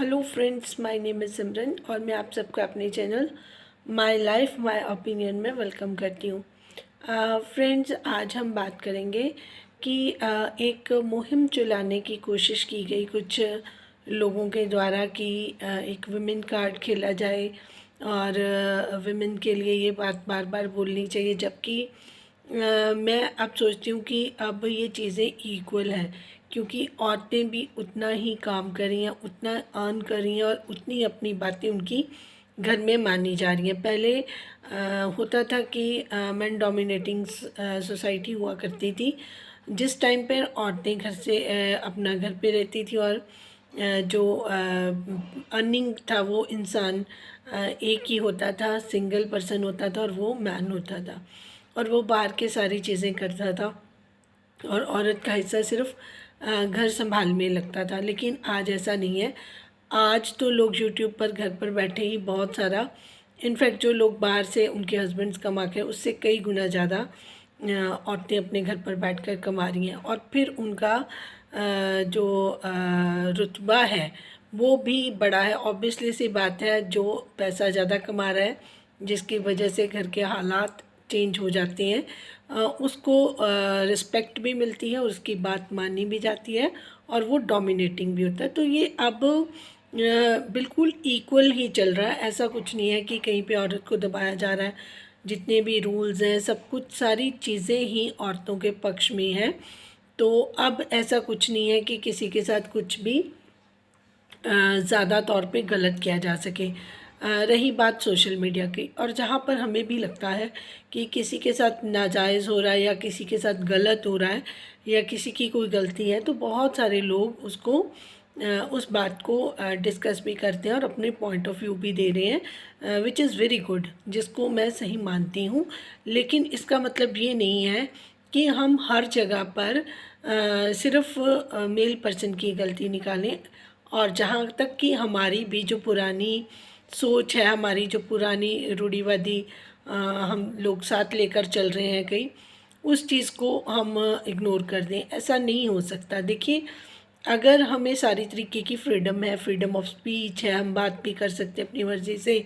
Hello friends, my name is Simran और मैं आप सबको अपने channel my life my opinion में वेलकम करती हूँ। फ्रेंड्स, आज हम बात करेंगे कि एक मुहिम चलाने की कोशिश की गई कुछ लोगों के द्वारा कि एक वुमेन कार्ड खेला जाए और वुमेन के लिए ये बात बार बार बोलनी चाहिए, जबकि मैं अब सोचती हूँ कि अब ये चीज़ें इक्वल हैं, क्योंकि औरतें भी उतना ही काम कर रही हैं, उतना अर्न कर रही हैं और उतनी अपनी बातें उनकी घर में मानी जा रही हैं। पहले होता था कि मैन डोमिनेटिंग सोसाइटी हुआ करती थी, जिस टाइम पर औरतें घर से अपना घर पे रहती थी और जो अर्निंग था वो इंसान एक ही होता था, सिंगल पर्सन होता था और वो मैन होता था और वो बाहर के सारी चीज़ें करता था और औरत का हिस्सा सिर्फ घर संभाल में लगता था। लेकिन आज ऐसा नहीं है। आज तो लोग यूट्यूब पर घर पर बैठे ही बहुत सारा, इनफैक्ट जो लोग बाहर से उनके हस्बैंड्स कमा के उससे कई गुना ज़्यादा औरतें अपने घर पर बैठकर कमा रही हैं और फिर उनका जो रुतबा है वो भी बड़ा है। ऑब्वियसली सी बात है, जो पैसा ज़्यादा कमा रहा है जिसकी वजह से घर के हालात चेंज हो जाते हैं, उसको रिस्पेक्ट भी मिलती है, उसकी बात मानी भी जाती है और वो डोमिनेटिंग भी होता है। तो ये अब बिल्कुल इक्वल ही चल रहा है। ऐसा कुछ नहीं है कि कहीं पे औरत को दबाया जा रहा है। जितने भी रूल्स हैं, सब कुछ, सारी चीज़ें ही औरतों के पक्ष में हैं। तो अब ऐसा कुछ नहीं है कि किसी के साथ कुछ भी ज़्यादा तौर पे गलत किया जा सके। रही बात सोशल मीडिया की, और जहाँ पर हमें भी लगता है कि किसी के साथ नाजायज़ हो रहा है या किसी के साथ गलत हो रहा है या किसी की कोई गलती है, तो बहुत सारे लोग उसको उस बात को डिस्कस भी करते हैं और अपने पॉइंट ऑफ व्यू भी दे रहे हैं, विच इज़ वेरी गुड, जिसको मैं सही मानती हूँ। लेकिन इसका मतलब ये नहीं है कि हम हर जगह पर सिर्फ मेल पर्सन की गलती निकालें। और जहाँ तक कि हमारी भी जो पुरानी सोच है, हमारी जो पुरानी रूढ़िवादी हम लोग साथ लेकर चल रहे हैं कहीं, उस चीज़ को हम इग्नोर कर दें, ऐसा नहीं हो सकता। देखिए, अगर हमें सारी तरीके की फ्रीडम है, फ्रीडम ऑफ स्पीच है, हम बात भी कर सकते हैं अपनी मर्ज़ी से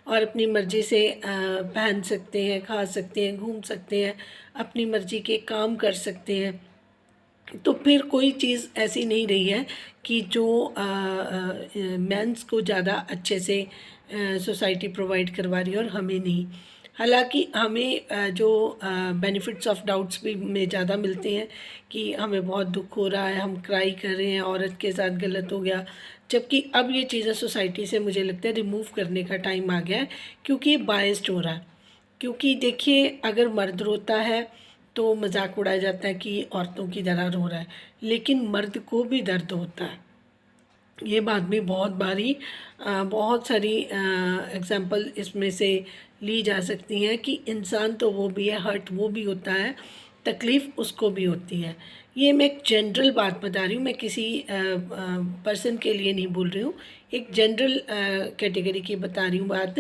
और अपनी मर्ज़ी से पहन सकते हैं, खा सकते हैं, घूम सकते हैं, अपनी मर्ज़ी के काम कर सकते हैं, तो फिर कोई चीज़ ऐसी नहीं रही है कि जो मेंस को ज़्यादा अच्छे से सोसाइटी प्रोवाइड करवा रही है और हमें नहीं। हालांकि हमें जो बेनिफिट्स ऑफ डाउट्स भी में ज़्यादा मिलते हैं कि हमें बहुत दुख हो रहा है, हम क्राई कर रहे हैं, औरत के साथ गलत हो गया, जबकि अब ये चीज़ें सोसाइटी से मुझे लगता है रिमूव करने का टाइम आ गया है, क्योंकि ये बायस्ड हो रहा है। क्योंकि देखिए, अगर मर्द रोता है तो मजाक उड़ाया जाता है कि औरतों की तरह रो रहा है, लेकिन मर्द को भी दर्द होता है। ये बात भी बहुत बारी बहुत सारी एग्जांपल इसमें से ली जा सकती हैं कि इंसान तो वो भी है, हर्ट वो भी होता है, तकलीफ़ उसको भी होती है। ये मैं एक जनरल बात बता रही हूँ, मैं किसी पर्सन के लिए नहीं बोल रही हूँ, एक जनरल कैटेगरी की बता रही हूँ बात,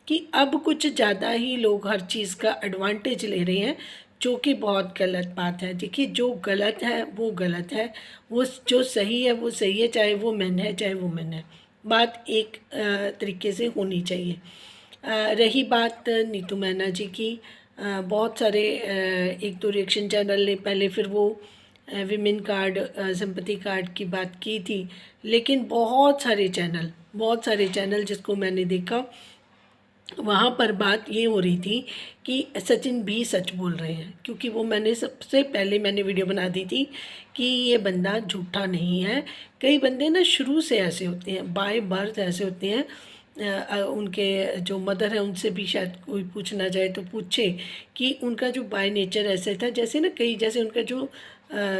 कि अब कुछ ज़्यादा ही लोग हर चीज़ का एडवांटेज ले रहे हैं, जो कि बहुत गलत बात है। देखिए, जो गलत है वो गलत है, वो जो सही है वो सही है, चाहे वो मैन है चाहे वुमेन है। बात एक तरीके से होनी चाहिए। रही बात नीतू मैना जी की, बहुत सारे एक दो रिएक्शन चैनल ने पहले फिर वो विमेन कार्ड, सिंपैथी कार्ड की बात की थी, लेकिन बहुत सारे चैनल जिसको मैंने देखा, वहाँ पर बात ये हो रही थी कि सचिन भी सच बोल रहे हैं, क्योंकि वो मैंने सबसे पहले मैंने वीडियो बना दी थी कि ये बंदा झूठा नहीं है। कई बंदे ना शुरू से ऐसे होते हैं, बाय बर्थ ऐसे होते हैं। उनके जो मदर है उनसे भी शायद कोई पूछना जाए तो पूछे कि उनका जो बाय नेचर ऐसे था, जैसे ना कई, जैसे उनका जो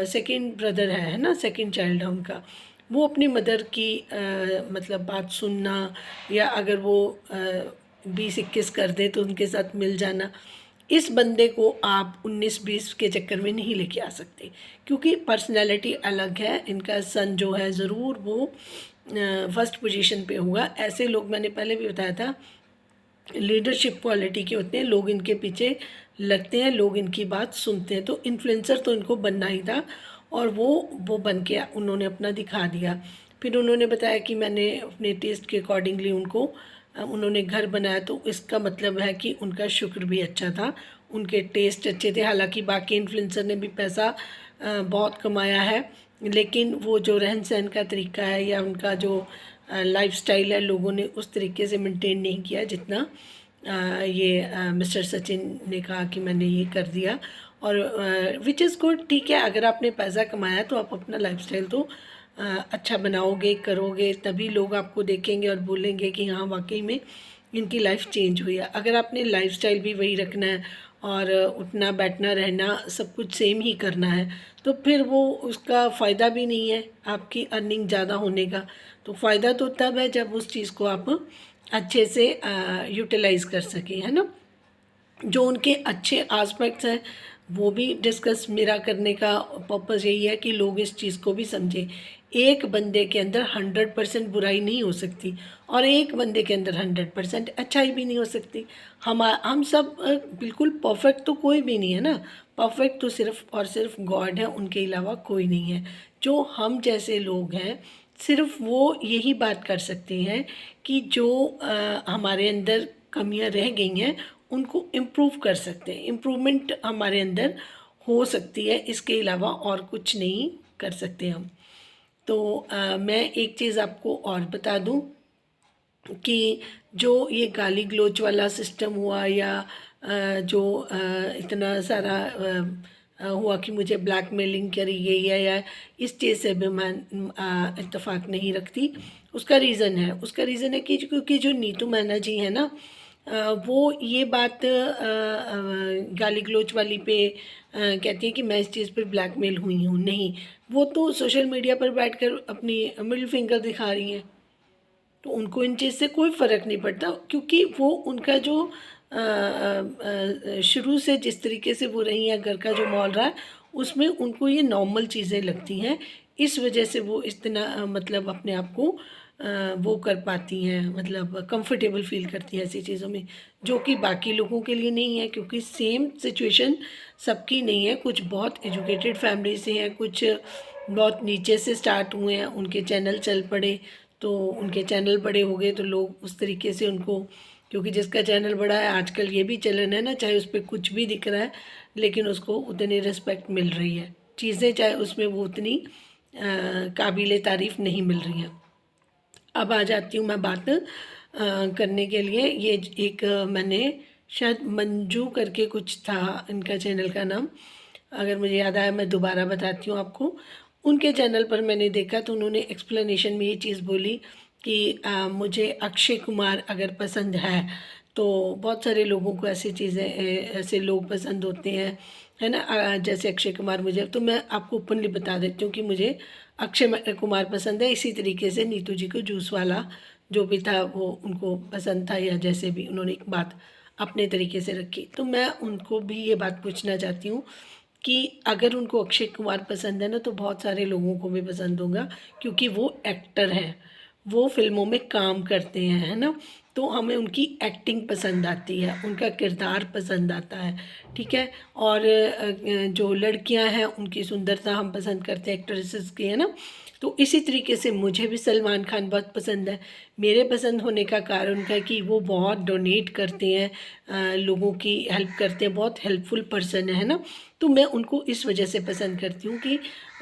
सेकंड ब्रदर है ना, सेकंड चाइल्ड है उनका, वो अपनी मदर की मतलब बात सुनना, या अगर वो 20-21 कर दे तो उनके साथ मिल जाना। इस बंदे को आप 19-20 के चक्कर में नहीं लेके आ सकते, क्योंकि पर्सनैलिटी अलग है। इनका सन जो है ज़रूर वो फर्स्ट पोजीशन पे होगा। ऐसे लोग, मैंने पहले भी बताया था, लीडरशिप क्वालिटी के होते हैं, लोग इनके पीछे लगते हैं, लोग इनकी बात सुनते हैं। तो इन्फ्लुएंसर तो इनको बनना ही था और वो बन के उन्होंने अपना दिखा दिया। फिर उन्होंने बताया कि मैंने अपने टेस्ट के अकॉर्डिंगली उन्होंने घर बनाया, तो इसका मतलब है कि उनका शुक्र भी अच्छा था, उनके टेस्ट अच्छे थे। हालांकि बाकी इन्फ्लुएंसर ने भी पैसा बहुत कमाया है, लेकिन वो जो रहन सहन का तरीका है या उनका जो लाइफस्टाइल है, लोगों ने उस तरीके से मेंटेन नहीं किया जितना ये मिस्टर सचिन ने कहा कि मैंने ये कर दिया। और विच इज़ गुड, ठीक है, अगर आपने पैसा कमाया तो आप अपना लाइफस्टाइल तो अच्छा बनाओगे, करोगे, तभी लोग आपको देखेंगे और बोलेंगे कि हाँ वाकई में इनकी लाइफ चेंज हुई है। अगर आपने लाइफस्टाइल भी वही रखना है और उठना बैठना रहना सब कुछ सेम ही करना है, तो फिर वो उसका फ़ायदा भी नहीं है आपकी अर्निंग ज़्यादा होने का। तो फ़ायदा तो तब है जब उस चीज़ को आप अच्छे से यूटिलाइज़ कर सकें, है ना। जो उनके अच्छे एस्पेक्ट्स हैं वो भी डिस्कस मेरा करने का पर्पज़ यही है कि लोग इस चीज़ को भी समझें। एक बंदे के अंदर 100% बुराई नहीं हो सकती और एक बंदे के अंदर 100% अच्छाई भी नहीं हो सकती। हम सब बिल्कुल परफेक्ट तो कोई भी नहीं है ना। परफेक्ट तो सिर्फ और सिर्फ गॉड है, उनके अलावा कोई नहीं है। जो हम जैसे लोग हैं सिर्फ वो यही बात कर सकते हैं कि जो हमारे अंदर कमियां रह गई हैं उनको इम्प्रूव कर सकते हैं। इम्प्रूवमेंट हमारे अंदर हो सकती है, इसके अलावा और कुछ नहीं कर सकते हम। तो मैं एक चीज़ आपको और बता दूं कि जो ये गाली गलौज वाला सिस्टम हुआ या जो इतना सारा हुआ कि मुझे ब्लैकमेलिंग करी गई है, या इस चीज़ से भी मैं इत्तेफाक नहीं रखती। उसका रीज़न है कि क्योंकि जो नीतू मैना जी है ना, वो ये बात गाली गलौज वाली पे कहती है कि मैं इस चीज़ पर ब्लैकमेल हुई हूँ। नहीं, वो तो सोशल मीडिया पर बैठकर अपनी मिडिल फिंगर दिखा रही हैं, तो उनको इन चीज़ से कोई फ़र्क नहीं पड़ता, क्योंकि वो उनका जो शुरू से जिस तरीके से वो रही हैं, घर का जो माहौल रहा है उसमें उनको ये नॉर्मल चीज़ें लगती हैं। इस वजह से वो इतना मतलब अपने आप को वो कर पाती हैं, मतलब कंफर्टेबल फील करती हैं ऐसी चीज़ों में, जो कि बाकी लोगों के लिए नहीं है, क्योंकि सेम सिचुएशन सबकी नहीं है। कुछ बहुत एजुकेटेड फैमिली से हैं, कुछ बहुत नीचे से स्टार्ट हुए हैं, उनके चैनल चल पड़े तो उनके चैनल बड़े हो गए, तो लोग उस तरीके से उनको, क्योंकि जिसका चैनल बड़ा है आजकल ये भी चलन है ना, चाहे उस पर कुछ भी दिख रहा है लेकिन उसको उतनी रिस्पेक्ट मिल रही है, चीज़ें चाहे उसमें वो उतनी काबिल तारीफ़ नहीं मिल रही हैं। अब आ जाती हूँ मैं बात करने के लिए, ये एक मैंने शायद मंजू करके कुछ था इनका चैनल का नाम, अगर मुझे याद आया मैं दोबारा बताती हूँ आपको। उनके चैनल पर मैंने देखा तो उन्होंने एक्सप्लेनेशन में ये चीज़ बोली कि मुझे अक्षय कुमार अगर पसंद है, तो बहुत सारे लोगों को ऐसी चीज़ें ऐसे लोग पसंद होते हैं, है ना। जैसे अक्षय कुमार मुझे, तो मैं आपको ओपनली बता देती हूँ कि मुझे अक्षय कुमार पसंद है। इसी तरीके से नीतू जी को जूस वाला जो भी था वो उनको पसंद था, या जैसे भी उन्होंने एक बात अपने तरीके से रखी। तो मैं उनको भी ये बात पूछना चाहती हूँ कि अगर उनको अक्षय कुमार पसंद है ना, तो बहुत सारे लोगों को भी पसंद होगा, क्योंकि वो एक्टर हैं, वो फिल्मों में काम करते हैं, है ना। तो हमें उनकी एक्टिंग पसंद आती है, उनका किरदार पसंद आता है, ठीक है। और जो लड़कियां हैं उनकी सुंदरता हम पसंद करते हैं, एक्ट्रेसेस की, है ना। तो इसी तरीके से मुझे भी सलमान खान बहुत पसंद है। मेरे पसंद होने का कारण उनका है कि वो बहुत डोनेट करते हैं, लोगों की हेल्प करते हैं, बहुत हेल्पफुल पर्सन है ना। तो मैं उनको इस वजह से पसंद करती हूँ कि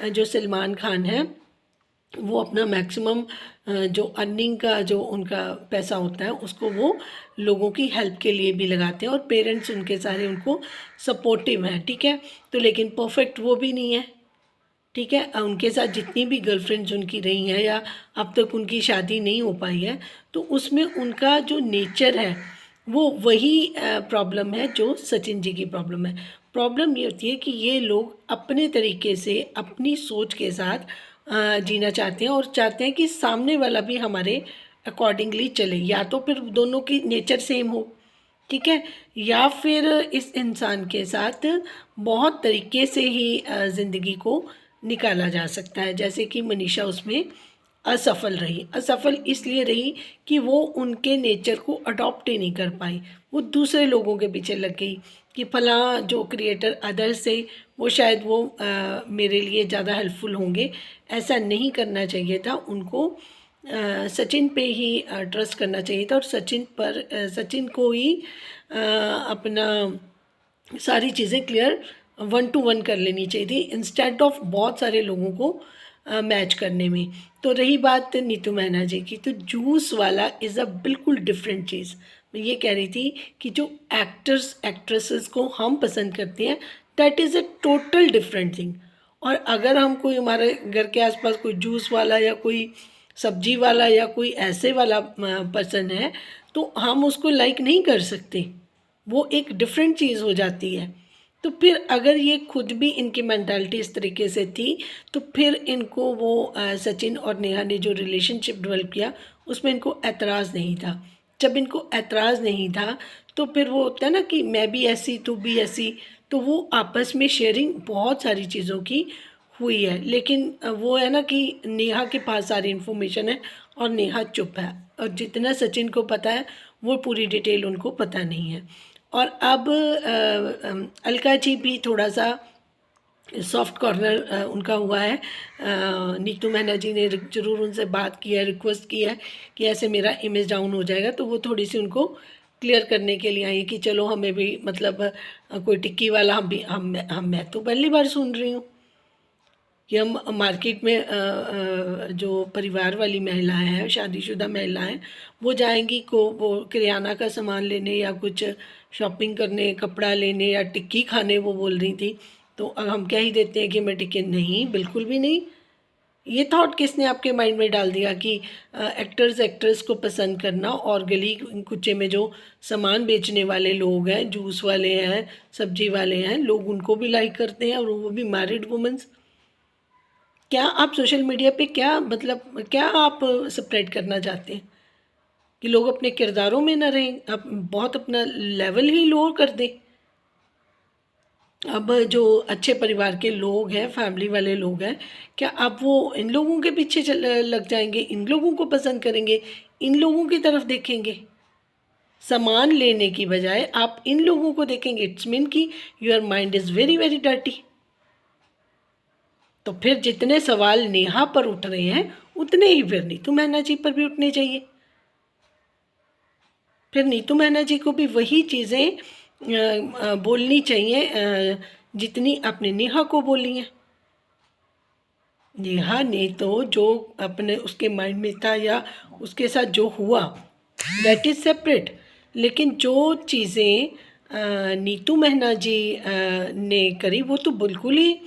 जो सलमान खान है वो अपना मैक्सिमम जो अर्निंग का जो उनका पैसा होता है उसको वो लोगों की हेल्प के लिए भी लगाते हैं, और पेरेंट्स उनके सारे उनको सपोर्टिव हैं, ठीक है। तो लेकिन परफेक्ट वो भी नहीं है, ठीक है। उनके साथ जितनी भी गर्लफ्रेंड्स उनकी रही हैं या अब तक उनकी शादी नहीं हो पाई है, तो उसमें उनका जो नेचर है वो वही प्रॉब्लम है जो सचिन जी की प्रॉब्लम है। प्रॉब्लम ये होती है कि ये लोग अपने तरीके से अपनी सोच के साथ जीना चाहते हैं, और चाहते हैं कि सामने वाला भी हमारे अकॉर्डिंगली चले, या तो फिर दोनों की नेचर सेम हो, ठीक है, या फिर इस इंसान के साथ बहुत तरीके से ही ज़िंदगी को निकाला जा सकता है। जैसे कि मनीषा उसमें असफल इसलिए रही कि वो उनके नेचर को अडॉप्ट ही नहीं कर पाई, वो दूसरे लोगों के पीछे लग गई कि फलां जो क्रिएटर अदर से वो शायद वो मेरे लिए ज़्यादा हेल्पफुल होंगे। ऐसा नहीं करना चाहिए था उनको। सचिन पे ही ट्रस्ट करना चाहिए था और सचिन को ही अपना सारी चीज़ें क्लियर 1 to 1 कर लेनी चाहिए थी इंस्टेड ऑफ बहुत सारे लोगों को मैच करने में। तो रही बात नीतू मैना जी की, तो जूस वाला इज़ अ बिल्कुल डिफरेंट चीज़। मैं ये कह रही थी कि जो एक्टर्स एक्ट्रेसेस को हम पसंद करते हैं, that is a total different thing. और अगर हम कोई हमारे घर के आसपास कोई जूस वाला या कोई सब्जी वाला या कोई ऐसे वाला पर्सन है, तो हम उसको लाइक नहीं कर सकते। वो एक डिफरेंट चीज़ हो जाती है। तो फिर अगर ये खुद भी इनकी मेंटालिटी इस तरीके से थी, तो फिर इनको वो सचिन और नेहा ने जो रिलेशनशिप डेवलप किया उसमें इनको ऐतराज़ नहीं था। जब इनको ऐतराज़ नहीं था तो फिर वो होता है ना कि मैं भी ऐसी तू भी ऐसी, तो वो आपस में शेयरिंग बहुत सारी चीज़ों की हुई है। लेकिन वो है ना कि नेहा के पास सारी इन्फॉर्मेशन है और नेहा चुप है, और जितना सचिन को पता है वो पूरी डिटेल उनको पता नहीं है। और अब अलका जी भी थोड़ा सा सॉफ्ट कॉर्नर उनका हुआ है। नीतू मैना जी ने ज़रूर उनसे बात की है, रिक्वेस्ट की है कि ऐसे मेरा इमेज डाउन हो जाएगा, तो वो थोड़ी सी उनको क्लियर करने के लिए आई कि चलो हमें भी मतलब कोई टिक्की वाला हम मैं तो पहली बार सुन रही हूँ कि हम मार्केट में जो परिवार वाली महिलाएं हैं, शादीशुदा महिलाएं, वो जाएंगी को वो किराना का सामान लेने या कुछ शॉपिंग करने, कपड़ा लेने या टिक्की खाने, वो बोल रही थी। तो अब हम क्या ही देते हैं कि मैं टिक्की, नहीं बिल्कुल भी नहीं। ये थॉट किसने आपके माइंड में डाल दिया कि एक्टर्स एक्ट्रेस को पसंद करना और गली कुचे में जो सामान बेचने वाले लोग हैं, जूस वाले हैं, सब्जी वाले हैं, लोग उनको भी लाइक करते हैं, और वो भी मैरिड वुमेंस। क्या आप सोशल मीडिया पे क्या मतलब क्या आप स्प्रेड करना चाहते हैं कि लोग अपने किरदारों में ना रहें, आप बहुत अपना लेवल ही लो कर दें? अब जो अच्छे परिवार के लोग हैं, फैमिली वाले लोग हैं, क्या आप वो इन लोगों के पीछे लग जाएंगे, इन लोगों को पसंद करेंगे, इन लोगों की तरफ देखेंगे? सामान लेने की बजाय आप इन लोगों को देखेंगे, इट्स मीन कि your mind is very very dirty. तो फिर जितने सवाल नेहा पर उठ रहे हैं उतने ही फिर नीतू मैना जी पर भी उठने चाहिए। फिर नीतू मैना जी को भी वही चीज़ें बोलनी चाहिए जितनी आपने नेहा को बोली हैं। नेहा ने तो जो अपने उसके माइंड में था या उसके साथ जो हुआ, दैट इज़ सेपरेट। लेकिन जो चीज़ें नीतू मैना जी ने करी, वो तो बिल्कुल ही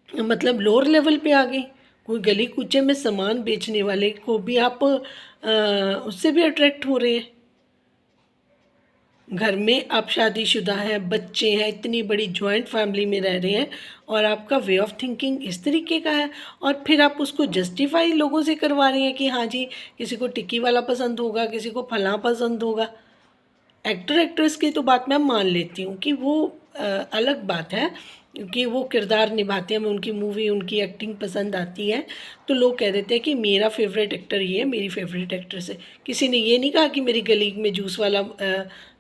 मतलब लोअर लेवल पे आ गई। कोई गली कूचे में सामान बेचने वाले को भी आप उससे भी अट्रैक्ट हो रहे हैं। घर में आप शादीशुदा हैं, बच्चे हैं, इतनी बड़ी जॉइंट फैमिली में रह रहे हैं, और आपका वे ऑफ थिंकिंग इस तरीके का है, और फिर आप उसको जस्टिफाई लोगों से करवा रहे हैं कि हाँ जी किसी को टिक्की वाला पसंद होगा, किसी को फलां पसंद होगा। एक्टर एक्ट्रेस की तो बात मैं मान लेती हूँ कि वो अलग बात है, क्योंकि वो किरदार निभाते हैं, हमें उनकी मूवी उनकी एक्टिंग पसंद आती है, तो लोग कह देते हैं कि मेरा फेवरेट एक्टर ये है, मेरी फेवरेट एक्ट्रेस है। किसी ने ये नहीं कहा कि मेरी गली में जूस वाला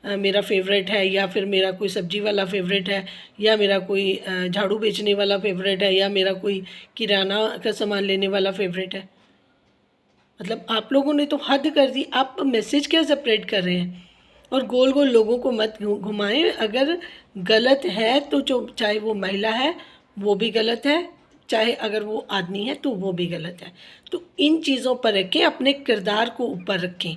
मेरा फेवरेट है, या फिर मेरा कोई सब्जी वाला फेवरेट है, या मेरा कोई झाड़ू बेचने वाला फेवरेट है, या मेरा कोई किराना का सामान लेने वाला फेवरेट है। मतलब आप लोगों ने तो हद कर दी। आप मैसेज क्या स्प्रेड कर रहे हैं? और गोल गोल लोगों को मत घुमाएं। अगर गलत है तो जो चाहे वो महिला है वो भी गलत है, चाहे अगर वो आदमी है तो वो भी गलत है। तो इन चीज़ों पर रखें, अपने किरदार को ऊपर रखें।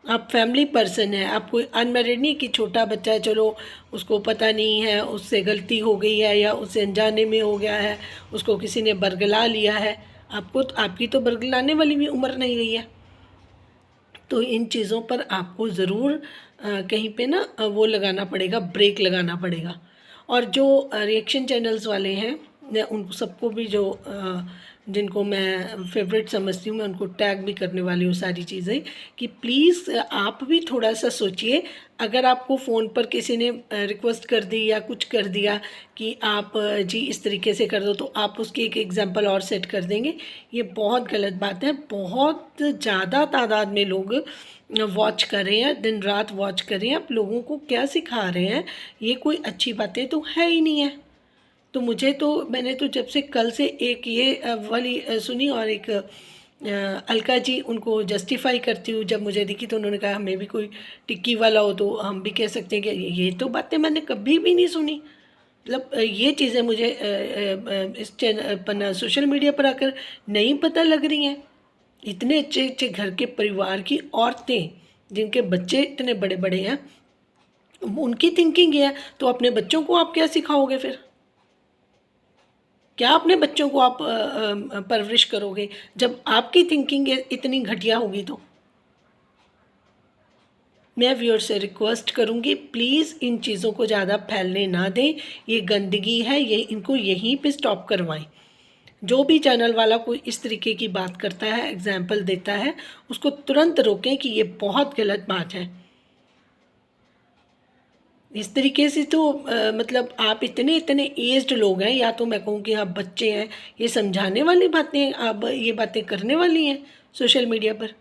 आप फैमिली पर्सन है, आप कोई अनमैरिड नहीं कि छोटा बच्चा है, चलो उसको पता नहीं है, उससे गलती हो गई है या उससे अनजाने में हो गया है, उसको किसी ने बरगला लिया है। आपको आपकी तो बरगलाने वाली भी उम्र नहीं रही है। तो इन चीज़ों पर आपको ज़रूर कहीं पे ना वो लगाना पड़ेगा, ब्रेक लगाना पड़ेगा। और जो रिएक्शन चैनल्स वाले हैं मैं उनको सबको भी जो जिनको मैं फेवरेट समझती हूँ मैं उनको टैग भी करने वाली हूँ सारी चीज़ें, कि प्लीज़ आप भी थोड़ा सा सोचिए। अगर आपको फ़ोन पर किसी ने रिक्वेस्ट कर दी या कुछ कर दिया कि आप जी इस तरीके से कर दो, तो आप उसकी एक एग्जांपल और सेट कर देंगे। ये बहुत गलत बात है। बहुत ज़्यादा तादाद में लोग वॉच कर रहे हैं, दिन रात वॉच कर रहे हैं। आप लोगों को क्या सिखा रहे हैं? ये कोई अच्छी बातें तो है ही नहीं है। तो मुझे तो मैंने तो जब से कल से एक ये वाली सुनी, और एक अलका जी उनको जस्टिफाई करती हूँ जब मुझे दिखी, तो उन्होंने कहा हमें भी कोई टिक्की वाला हो तो हम भी कह सकते हैं कि ये तो बातें मैंने कभी भी नहीं सुनी। मतलब ये चीज़ें मुझे इस चैनल पर सोशल मीडिया पर आकर नहीं पता लग रही हैं। इतने अच्छे अच्छे घर के परिवार की औरतें जिनके बच्चे इतने बड़े बड़े हैं, उनकी थिंकिंग ये है, तो अपने बच्चों को आप क्या सिखाओगे फिर? क्या अपने बच्चों को आप परवरिश करोगे जब आपकी थिंकिंग इतनी घटिया होगी? तो मैं व्यूअर से रिक्वेस्ट करूँगी, प्लीज़ इन चीज़ों को ज़्यादा फैलने ना दें। ये गंदगी है, ये इनको यहीं पे स्टॉप करवाएं। जो भी चैनल वाला कोई इस तरीके की बात करता है, एग्जाम्पल देता है, उसको तुरंत रोकें कि ये बहुत गलत बात है। इस तरीके से तो मतलब आप इतने इतने एज्ड लोग हैं, या तो मैं कहूँ कि आप बच्चे हैं, ये समझाने वाली बातें, आप ये बातें करने वाली हैं सोशल मीडिया पर।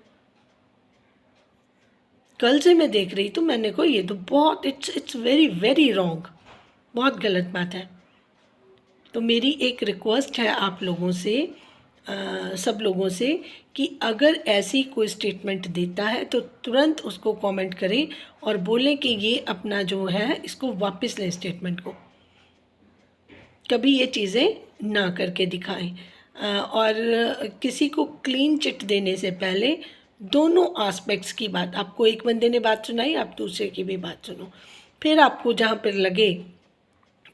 कल से मैं देख रही तो मैंने कहा ये तो बहुत इट्स वेरी वेरी रॉन्ग, बहुत गलत बात है। तो मेरी एक रिक्वेस्ट है आप लोगों से, सब लोगों से, कि अगर ऐसी कोई स्टेटमेंट देता है तो तुरंत उसको कमेंट करें और बोलें कि ये अपना जो है इसको वापस लें, स्टेटमेंट को। कभी ये चीज़ें ना करके दिखाएं। और किसी को क्लीन चिट देने से पहले दोनों आस्पेक्ट्स की बात, आपको एक बंदे ने बात सुनाई, आप दूसरे की भी बात सुनो, फिर आपको जहाँ पर लगे,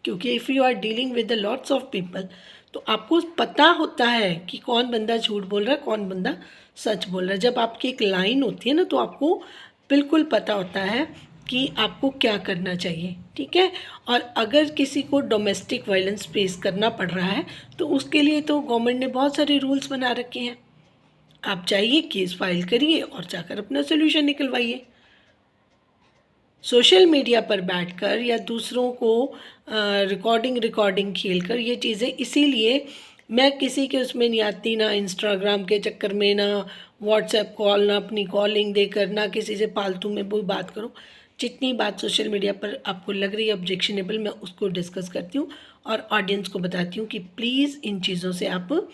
क्योंकि if you are dealing with the lots of people, तो आपको पता होता है कि कौन बंदा झूठ बोल रहा है, कौन बंदा सच बोल रहा है। जब आपकी एक लाइन होती है ना, तो आपको बिल्कुल पता होता है कि आपको क्या करना चाहिए, ठीक है। और अगर किसी को डोमेस्टिक वायलेंस फेस करना पड़ रहा है, तो उसके लिए तो गवर्नमेंट ने बहुत सारे रूल्स बना रखे हैं। आप चाहिए केस फाइल करिए और जाकर अपना सोल्यूशन निकलवाइए। सोशल मीडिया पर बैठकर या दूसरों को रिकॉर्डिंग खेलकर ये चीज़ें, इसीलिए मैं किसी के उसमें नहीं आती, ना इंस्टाग्राम के चक्कर में, ना व्हाट्सएप कॉल, ना अपनी कॉलिंग देकर, ना किसी से फालतू में कोई बात करूं। जितनी बात सोशल मीडिया पर आपको लग रही है ऑब्जेक्शनेबल, मैं उसको डिस्कस करती हूँ और ऑडियंस को बताती हूँ कि प्लीज़ इन चीज़ों से आप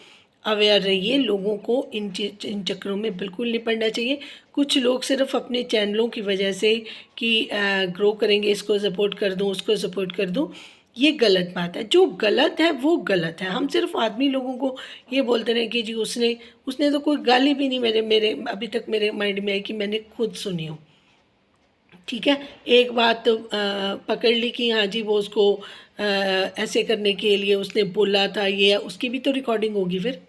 अवेयर रहिए। लोगों को इन चक्करों में बिल्कुल नहीं पड़ना चाहिए। कुछ लोग सिर्फ अपने चैनलों की वजह से कि ग्रो करेंगे, इसको सपोर्ट कर दूं, उसको सपोर्ट कर दूं, ये गलत बात है। जो गलत है वो गलत है। हम सिर्फ आदमी लोगों को ये बोलते रहे कि जी उसने उसने तो कोई गाली भी नहीं मेरे मेरे अभी तक मेरे माइंड में आई कि मैंने खुद सुनी हो, ठीक है। एक बात पकड़ ली कि हाँ जी वो उसको ऐसे करने के लिए उसने बोला था, ये उसकी भी तो रिकॉर्डिंग होगी। फिर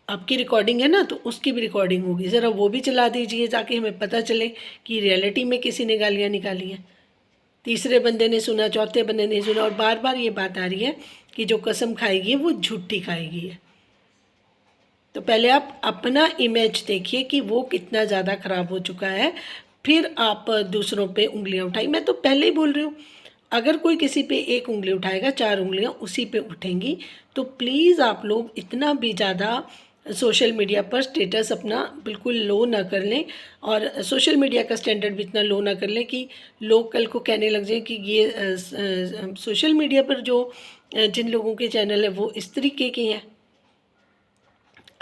आपकी रिकॉर्डिंग है ना, तो उसकी भी रिकॉर्डिंग होगी, ज़रा वो भी चला दीजिए ताकि हमें पता चले कि रियलिटी में किसी ने गालियाँ निकाली हैं। तीसरे बंदे ने सुना, चौथे बंदे ने सुना, और बार बार ये बात आ रही है कि जो कसम खाएगी वो झूठी खाएगी है। तो पहले आप अपना इमेज देखिए कि वो कितना ज़्यादा ख़राब हो चुका है, फिर आप दूसरों पे उंगलियां उठाई। मैं तो पहले ही बोल रही हूँ, अगर कोई किसी पे एक उंगली उठाएगा, चार उंगलियां उसी पे उठेंगी। तो प्लीज़ आप लोग इतना भी ज़्यादा सोशल मीडिया पर स्टेटस अपना बिल्कुल लो ना कर लें, और सोशल मीडिया का स्टैंडर्ड भी इतना लो ना कर लें कि लोग कल को कहने लग जाए कि ये सोशल मीडिया पर जो जिन लोगों के चैनल है वो इस तरीके के हैं।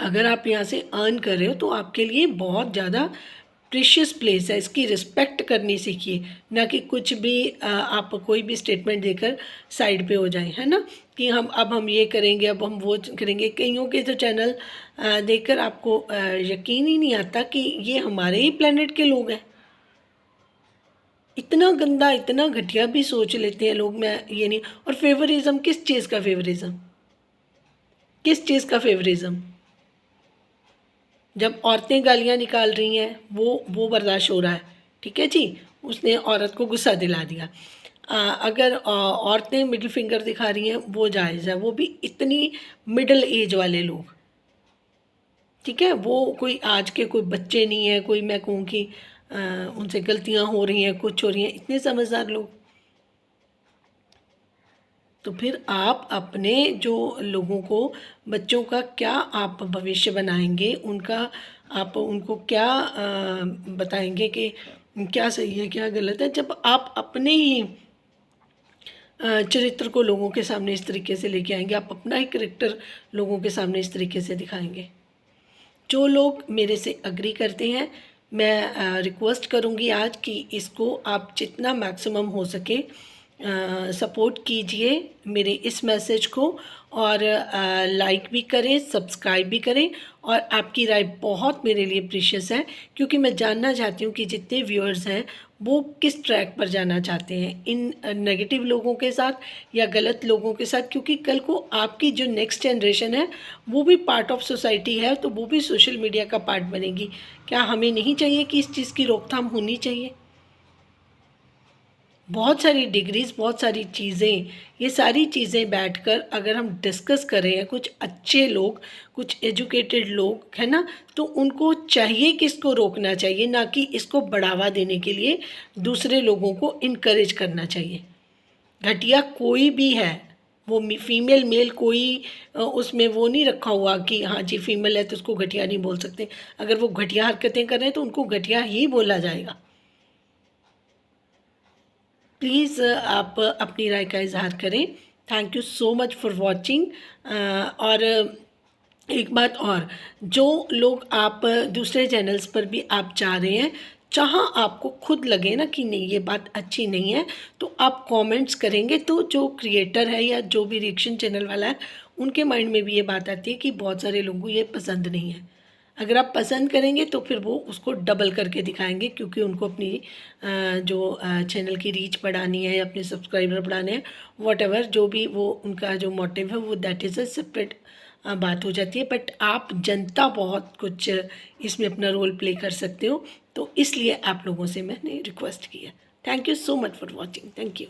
अगर आप यहाँ से अर्न कर रहे हो तो आपके लिए बहुत ज़्यादा प्रीशियस प्लेस है, इसकी रिस्पेक्ट करनी सीखिए, ना कि कुछ भी आप कोई भी स्टेटमेंट देकर साइड पे हो जाएं, है ना, कि हम ये करेंगे, अब हम वो करेंगे। कईयों के तो चैनल देखकर आपको यकीन ही नहीं आता कि ये हमारे ही प्लेनेट के लोग हैं। इतना गंदा, इतना घटिया भी सोच लेते हैं लोग। मैं ये नहीं। और फेवरिज्म, किस चीज़ का फेवरिज्म? किस चीज़ का फेवरिज्म? जब औरतें गालियाँ निकाल रही हैं वो बर्दाश्त हो रहा है, ठीक है जी, उसने औरत को गुस्सा दिला दिया। अगर औरतें मिडिल फिंगर दिखा रही हैं वो जायज़ है, वो भी इतनी मिडिल एज वाले लोग, ठीक है। वो कोई आज के कोई बच्चे नहीं है, कोई मैं कहूँ कि उनसे गलतियाँ हो रही हैं, कुछ हो रही हैं, इतने समझदार लोग। तो फिर आप अपने जो लोगों को, बच्चों का क्या आप भविष्य बनाएंगे, उनका आप उनको क्या बताएंगे कि क्या सही है क्या गलत है, जब आप अपने ही चरित्र को लोगों के सामने इस तरीके से लेके आएंगे, आप अपना ही करेक्टर लोगों के सामने इस तरीके से दिखाएंगे। जो लोग मेरे से अग्री करते हैं, मैं रिक्वेस्ट करूंगी आज कि इसको आप जितना मैक्सिमम हो सके सपोर्ट कीजिए मेरे इस मैसेज को, और लाइक भी करें, सब्सक्राइब भी करें। और आपकी राय बहुत मेरे लिए प्रीशियस है, क्योंकि मैं जानना चाहती हूँ कि जितने व्यूअर्स हैं वो किस ट्रैक पर जाना चाहते हैं, इन नेगेटिव लोगों के साथ या गलत लोगों के साथ, क्योंकि कल को आपकी जो नेक्स्ट जनरेशन है वो भी पार्ट ऑफ सोसाइटी है, तो वो भी सोशल मीडिया का पार्ट बनेगी। क्या हमें नहीं चाहिए कि इस चीज़ की रोकथाम होनी चाहिए? बहुत सारी डिग्रीज़, बहुत सारी चीज़ें, ये सारी चीज़ें बैठकर अगर हम डिस्कस करें, कुछ अच्छे लोग, कुछ एजुकेटेड लोग, है ना, तो उनको चाहिए कि इसको रोकना चाहिए, ना कि इसको बढ़ावा देने के लिए दूसरे लोगों को इनकरेज करना चाहिए। घटिया कोई भी है, वो फीमेल मेल कोई उसमें वो नहीं रखा हुआ कि हाँ जी फीमेल है तो उसको घटिया नहीं बोल सकते। अगर वो घटिया हरकतें कर रहे हैं तो उनको घटिया ही बोला जाएगा। प्लीज़ आप अपनी राय का इज़हार करें। Thank you so much for watching. और एक बात और, जो लोग आप दूसरे चैनल्स पर भी आप जा रहे हैं, जहाँ आपको खुद लगे ना कि नहीं ये बात अच्छी नहीं है, तो आप कमेंट्स करेंगे तो जो क्रिएटर है या जो भी रिएक्शन चैनल वाला है उनके माइंड में भी ये बात आती है कि बहुत सारे लोगों को ये पसंद नहीं है। अगर आप पसंद करेंगे तो फिर वो उसको डबल करके दिखाएंगे, क्योंकि उनको अपनी जो चैनल की रीच बढ़ानी है या अपने सब्सक्राइबर बढ़ाने हैं, वॉटेवर जो भी वो उनका जो मोटिव है, वो दैट इज़ अ सेपरेट बात हो जाती है। बट आप जनता बहुत कुछ इसमें अपना रोल प्ले कर सकते हो, तो इसलिए आप लोगों से मैंने रिक्वेस्ट की है। Thank you so much for watching. Thank you.